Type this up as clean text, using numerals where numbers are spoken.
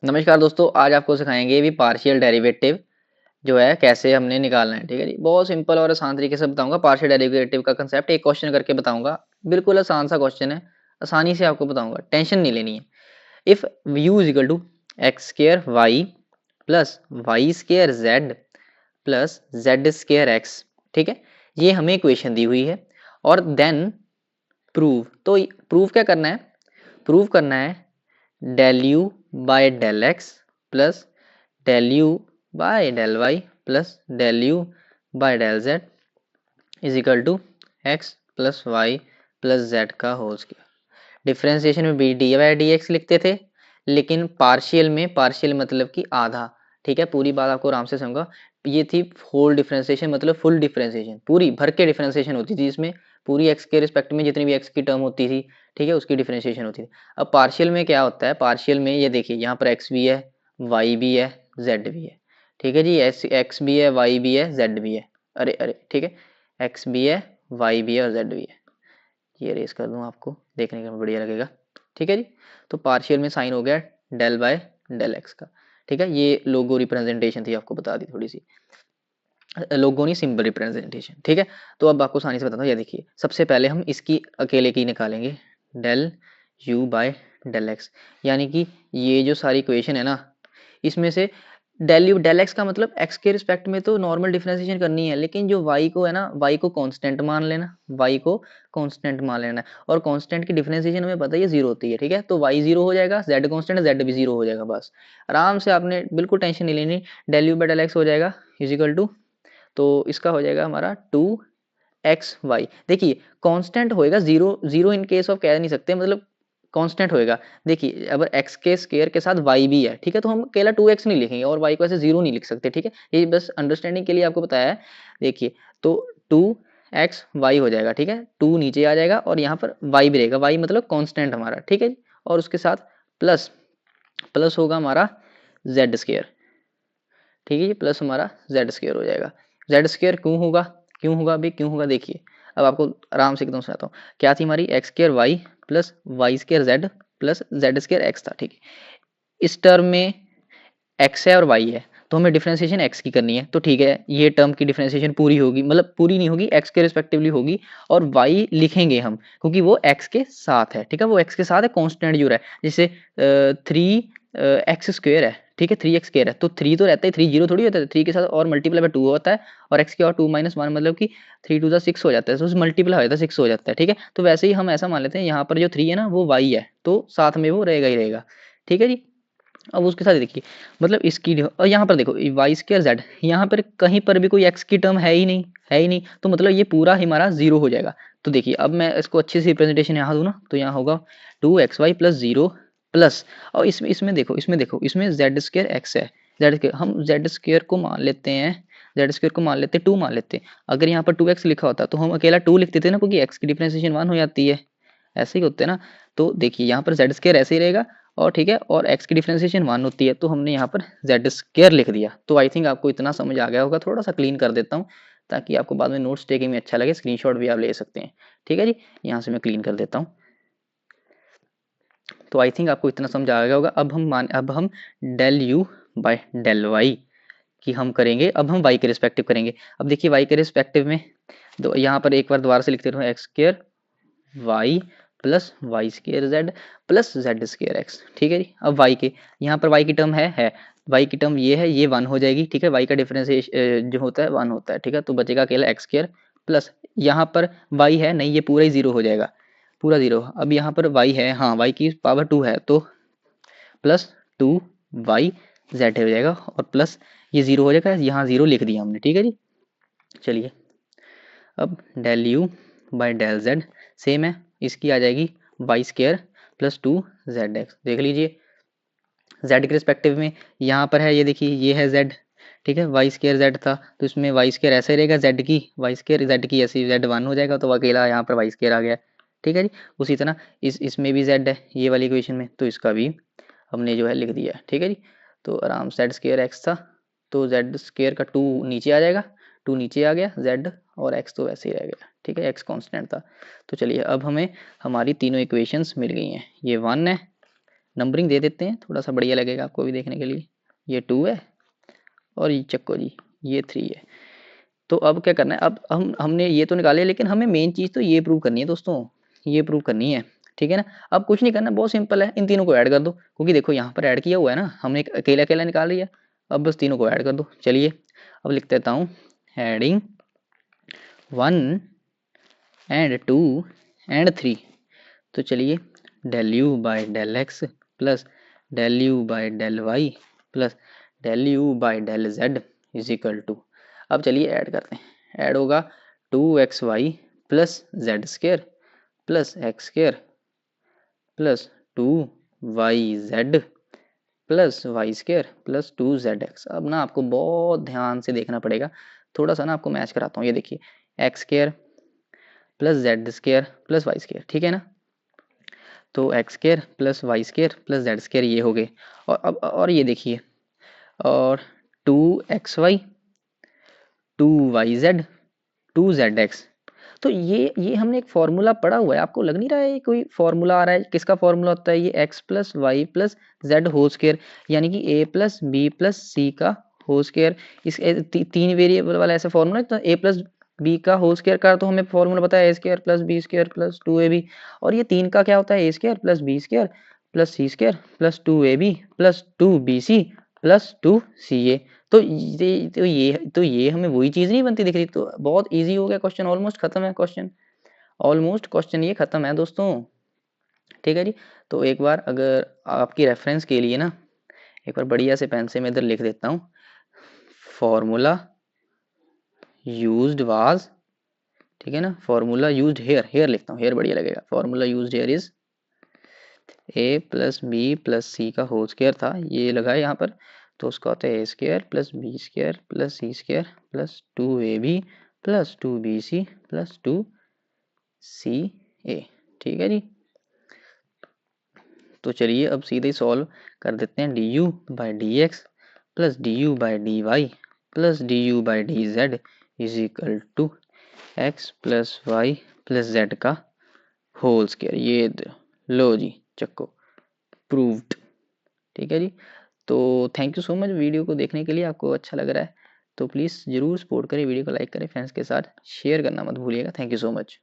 नमस्कार दोस्तों, आज आपको सिखाएंगे भी पार्शियल डेरिवेटिव जो है कैसे हमने निकालना है। ठीक है जी, बहुत सिंपल और आसान तरीके से बताऊंगा। पार्शियल डेरिवेटिव का कंसेप्ट एक क्वेश्चन करके बताऊंगा। बिल्कुल आसान सा क्वेश्चन है, आसानी से आपको बताऊंगा, टेंशन नहीं लेनी है। If u is equal to x square y plus y square z plus z square x, ठीक है, ये हमें इक्वेशन दी हुई है। और देन प्रूव, तो प्रूव क्या करना है? प्रूव करना है del u by del x plus del u by del y plus del u by del z is equal to x plus y plus z का होल स्क्वायर। डिफ्रेंसिएशन में बी d by d x लिखते थे, लेकिन partial में partial मतलब कि आधा। ठीक है, पूरी बात आपको आराम से समझा। ये थी होल डिफ्रेंसिएशन, मतलब फुल डिफ्रेंसिएशन, पूरी भर के डिफ्रेंसिएशन होती थी इसमें। पूरी एक्स के रिस्पेक्ट में जितनी भी एक्स की टर्म होती थी, ठीक है, उसकी डिफ्रेंसिएशन होती थी। अब पार्शियल में क्या होता है? पार्शियल में ये देखिए, यहाँ पर एक्स भी है, वाई भी है, जेड भी है। ठीक है जी, एक्स भी है, वाई भी है, जेड भी है। अरे अरे, ठीक है, एक्स भी है, वाई भी है और जेड भी है। ये रेस कर दूं आपको, देखने का बढ़िया लगेगा। ठीक है जी, तो पार्शियल में साइन हो गया डेल बाय डेल एक्स का। ठीक है, ये लोगो रिप्रेजेंटेशन थी, आपको बता दी थोड़ी सी, लोगो नहीं, सिंबल रिप्रेजेंटेशन। ठीक है, तो अब आपको आसानी से बताता हूँ। ये देखिए, सबसे पहले हम इसकी अकेले की निकालेंगे, del u by del x. यानी कि ये जो सारी इक्वेशन है ना, इसमें से डेल यू डेल एक्स का मतलब एक्स के रिस्पेक्ट में तो नॉर्मल डिफरेंशिएशन करनी है, लेकिन जो वाई को है ना, वाई को कांस्टेंट मान लेना, वाई को कांस्टेंट मान लेना। और कांस्टेंट की डिफरेंशिएशन हमें पता है ये जीरो होती है। ठीक है, तो वाई जीरो हो जाएगा, जेड कांस्टेंट है, जेड भी जीरो हो जाएगा। बस आराम से, आपने बिल्कुल टेंशन नहीं लेनी। Del u by del x हो जाएगा इजिकल टू, तो इसका हो जाएगा हमारा टू एक्स वाई। देखिए, कांस्टेंट होएगा, zero zero in case of कह नहीं सकते, मतलब कांस्टेंट होएगा। देखिए, अगर एक्स के स्क्वायर के साथ वाई भी है, ठीक है, तो हम अकेला टू एक्स नहीं लिखेंगे और वाई को ऐसे जीरो नहीं लिख सकते। ठीक है, ये बस अंडरस्टैंडिंग के लिए आपको बताया है। देखिए, तो टू एक्स वाई हो जाएगा। ठीक है, टू नीचे आ जाएगा और यहाँ पर वाई भी रहेगा, वाई मतलब कांस्टेंट हमारा। ठीक है, और उसके साथ प्लस प्लस होगा हमारा जेड स्क्वायर। ठीक है जी, प्लस हमारा जेड स्क्वायर हो जाएगा। जेड स्क्वायर क्यों होगा? क्यों होगा अभी, क्यों होगा? देखिए, अब आपको आराम से एकदम समझाता हूँ। क्या थी हमारी? X square y plus y square z plus z square x था। ठीक है, इस टर्म में एक्स है और वाई है, तो हमें डिफरेंशिएशन एक्स की करनी है। तो ठीक है, ये टर्म की डिफरेंशिएशन पूरी होगी, मतलब पूरी नहीं होगी, एक्स के रिस्पेक्टिवली होगी। और वाई लिखेंगे हम, क्योंकि वो एक्स के साथ है। ठीक है, वो एक्स के साथ है, कांस्टेंट जो है, जैसे थ्री एक्स स्क्वेयर है। ठीक है, थ्री एक्स स्क्वेयर है, तो थ्री तो रहता है, थ्री जीरो थोड़ी होता है, थ्री के साथ और मल्टीप्लाई बाय टू होता है, और एक्स के और टू माइनस वन, मतलब कि थ्री टू ज़ा सिक्स हो जाता है, तो उस मल्टीप्लाई हो जाता है, सिक्स हो जाता है। ठीक है, तो वैसे ही हम ऐसा मान लेते हैं, यहाँ पर जो थ्री है ना, वो वाई है, तो साथ में वो रहेगा ही रहेगा। ठीक है जी, अब उसके साथ देखिए, मतलब इसकी, और यहाँ पर देखो वाई स्क्वायर जेड, यहाँ पर कहीं पर भी कोई एक्स की टर्म है ही नहीं, है ही नहीं, तो मतलब ये पूरा हमारा जीरो हो जाएगा। तो देखिए, अब मैं इसको अच्छे से रिप्रेजेंटेशन यहाँ दूँ ना, तो यहाँ होगा two x y plus zero plus, और इसमें इसमें देखो, इसमें देखो, इसमें जेड स्क्वायर एक्स है, जेड स्क्वायर, हम जेड स्क्वायर को मान लेते हैं, जेड स्क्वायर को मान लेते हैं टू मान लेते हैं। अगर यहाँ पर टू एक्स लिखा होता तो हम अकेला टू लिखते थे ना, क्योंकि एक्स की डिफरेंशिएशन वन हो जाती है, ऐसे ही होते हैं ना। तो देखिए, यहाँ पर जेड स्क्वायर ऐसे ही रहेगा, और ठीक है, और एक्स की डिफरेंशिएशन वन होती है, तो हमने यहाँ पर जेड स्क्वायर लिख दिया। तो आई थिंक आपको इतना समझ आ गया होगा। थोड़ा सा क्लीन कर देता हूँ, ताकि आपको बाद में नोट्स टेकिंग में अच्छा लगे, स्क्रीनशॉट भी आप ले सकते हैं। ठीक है जी, यहाँ से मैं क्लीन कर देता हूँ। तो आई थिंक आपको इतना समझ आ गया होगा। अब हम del u by del y की हम करेंगे, अब हम वाई के रिस्पेक्टिव करेंगे। अब देखिए, वाई के रिस्पेक्टिव में यहाँ पर एक बार दोबारा से लिखते रहो, x square y plus y square z plus z square x. ठीक है जी, अब वाई के, यहाँ पर वाई की टर्म है, वाई की टर्म ये है, ये वन हो जाएगी। ठीक है, वाई का डिफरेंस जो होता है वन होता है। ठीक है, तो बचेगा अकेला एक्स स्क्र प्लस, यहाँ पर वाई है नहीं, ये पूरा ही जीरो हो जाएगा, पूरा जीरो। अब यहाँ पर वाई है, हाँ, वाई की पावर टू है, तो प्लस टू वाई जेड हो जाएगा, और प्लस ये जीरो हो जाएगा, यहाँ जीरो लिख दिया हमने। ठीक है जी, चलिए, अब del u by del z same है, इसकी आ जाएगी y square plus two z x. देख लीजिए, जेड के रिस्पेक्टिव में यहाँ पर है, ये देखिए, ये है जेड। ठीक है, वाई स्क्र जेड था, तो इसमें वाई स्क्र ऐसे रहेगा, जेड की वाई स्क्र जेड की ऐसी, जेड वन हो जाएगा, तो अकेला यहाँ पर वाई स्क्र आ गया। ठीक है जी, उसी तरह इसमें भी जेड है, ये वाली इक्वेशन में, तो इसका भी हमने जो है लिख दिया है। ठीक है जी, तो आराम जेड स्क्र एक्स था, तो जेड स्क्र का टू नीचे आ जाएगा, टू नीचे आ गया, जेड और एक्स तो वैसे ही रह गया। ठीक है, एक्स कांस्टेंट था। तो चलिए, अब हमें हमारी तीनों इक्वेशंस मिल गई हैं, ये वन है, नंबरिंग दे देते हैं, थोड़ा सा बढ़िया लगेगा आपको भी देखने के लिए। ये 2 है और ये चक्को जी ये 3 है। तो अब क्या करना है, अब हमने ये तो निकाले, लेकिन हमें मेन चीज़ तो ये प्रूव करनी है दोस्तों, ये प्रूव करनी है, ठीक है ना। अब कुछ नहीं करना, बहुत सिंपल है, इन तीनों को ऐड कर दो, क्योंकि देखो यहाँ पर ऐड किया हुआ है ना, हमने अकेला अकेला निकाल लिया, अब बस तीनों को ऐड कर दो। चलिए अब लिख देता हूँ एडिंग 1 एंड 2 एंड 3। तो चलिए del u by del x plus del u by del y plus del u by del z is equal to, अब चलिए ऐड करते हैं। ऐड होगा 2xy plus z square plus x square plus 2yz plus y square plus 2zx। अब ना आपको बहुत ध्यान से देखना पड़ेगा, थोड़ा सा ना आपको मैच कराता हूँ। ये देखिए x square plus z square plus y square, ठीक है ना। तो x square plus y square plus z square ये हो गए। और अब और ये देखिए, और 2xy 2yz 2zx। तो ये हमने एक फॉर्मूला पढ़ा हुआ है, आपको लग नहीं रहा है ये कोई फॉर्मूला आ रहा है? किसका फॉर्मूला होता है ये? X plus y plus z whole square, यानी कि ए प्लस बी प्लस सी का होल स्केयर। इस तीन वेरिएबल वाला ऐसा फॉर्मूला, तो ए प्लस बी का होल स्केयर का तो हमें फॉर्मूला पता है A square plus B square plus 2ab। और ये तीन का क्या होता है? A square plus B square plus C square plus 2ab plus 2bc plus 2ca। तो ये हमें वही चीज़ नहीं बनती दिख रही। तो बहुत इजी हो गया क्वेश्चन, ऑलमोस्ट खत्म है क्वेश्चन, ऑलमोस्ट क्वेश्चन ये खत्म है दोस्तों, ठीक है जी। तो एक बार अगर आपकी रेफरेंस के लिए ना, एक बार बढ़िया से पेन से मैं इधर लिख देता हूँ, फॉर्मूला यूज्ड वाज, ठीक है ना, फॉर्मूला यूज्ड हेयर, हेयर लिखता हूँ, हेयर बढ़िया लगेगा। Formula used here is A plus B plus सी का होल स्केयर था, ये लगा है यहाँ पर, तो उसका होता है A square plus B square plus C square plus 2ab plus 2bc plus 2ca, ठीक है जी। तो चलिए अब सीधे सॉल्व कर देते हैं। D u by d x plus d u by d y plus d u by d z is equal to x plus y plus z का होल स्केयर। ये लो जी चक्को, प्रूव्ड, ठीक है जी। तो thank you so much video को देखने के लिए। आपको अच्छा लग रहा है तो प्लीज़ ज़रूर सपोर्ट करें, वीडियो को लाइक करें, फ्रेंड्स के साथ शेयर करना मत भूलिएगा। Thank you so much.